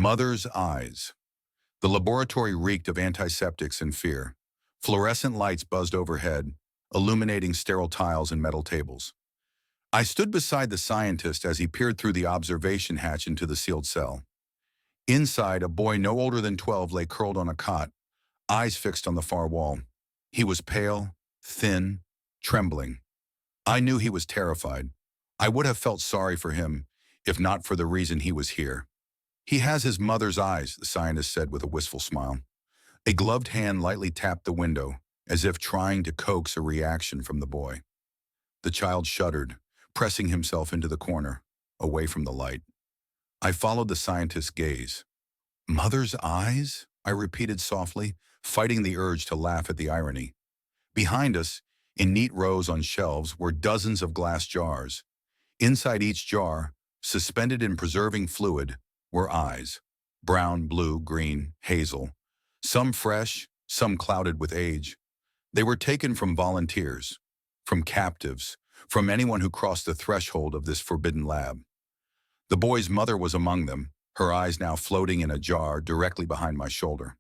Mother's eyes. The laboratory reeked of antiseptics and fear. Fluorescent lights buzzed overhead, illuminating sterile tiles and metal tables. I stood beside the scientist as he peered through the observation hatch into the sealed cell. Inside, a boy no older than 12 lay curled on a cot, eyes fixed on the far wall. He was pale, thin, trembling. I knew he was terrified. I would have felt sorry for him, if not for the reason he was here. "He has his mother's eyes," the scientist said with a wistful smile. A gloved hand lightly tapped the window, as if trying to coax a reaction from the boy. The child shuddered, pressing himself into the corner, away from the light. I followed the scientist's gaze. "Mother's eyes?" I repeated softly, fighting the urge to laugh at the irony. Behind us, in neat rows on shelves, were dozens of glass jars. Inside each jar, suspended in preserving fluid, were eyes. Brown, blue, green, hazel. Some fresh, some clouded with age. They were taken from volunteers, from captives, from anyone who crossed the threshold of this forbidden lab. The boy's mother was among them, her eyes now floating in a jar directly behind my shoulder.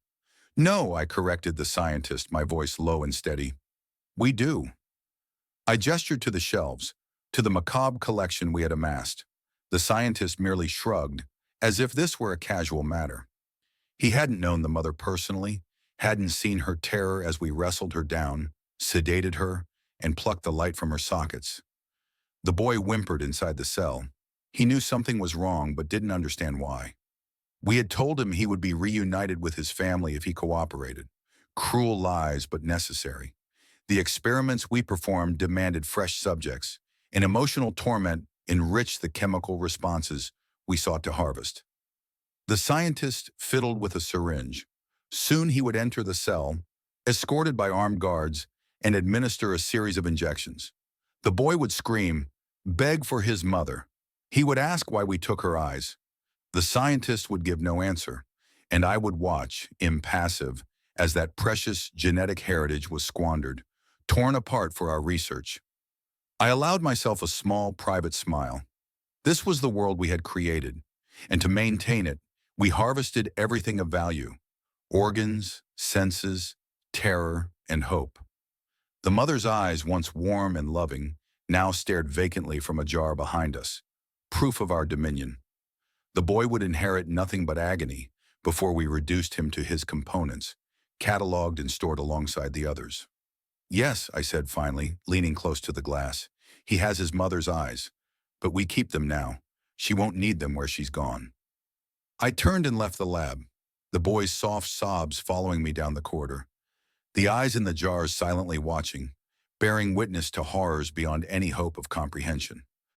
"No," I corrected the scientist, my voice low and steady. "We do." I gestured to the shelves, to the macabre collection we had amassed. The scientist merely shrugged, as if this were a casual matter. He hadn't known the mother personally, hadn't seen her terror as we wrestled her down, sedated her, and plucked the light from her sockets. The boy whimpered inside the cell. He knew something was wrong but didn't understand why. We had told him he would be reunited with his family if he cooperated. Cruel lies, but necessary. The experiments we performed demanded fresh subjects, and emotional torment enriched the chemical responses we sought to harvest. The scientist fiddled with a syringe. Soon he would enter the cell, escorted by armed guards, and administer a series of injections. The boy would scream, beg for his mother. He would ask why we took her eyes. The scientist would give no answer, and I would watch, impassive, as that precious genetic heritage was squandered, torn apart for our research. I allowed myself a small, private smile. This was the world we had created, and to maintain it, we harvested everything of value: organs, senses, terror, and hope. The mother's eyes, once warm and loving, now stared vacantly from a jar behind us, proof of our dominion. The boy would inherit nothing but agony before we reduced him to his components, cataloged and stored alongside the others. "Yes," I said finally, leaning close to the glass. "He has his mother's eyes, but we keep them now. She won't need them where she's gone." I turned and left the lab, the boy's soft sobs following me down the corridor. The eyes in the jars silently watching, bearing witness to horrors beyond any hope of comprehension.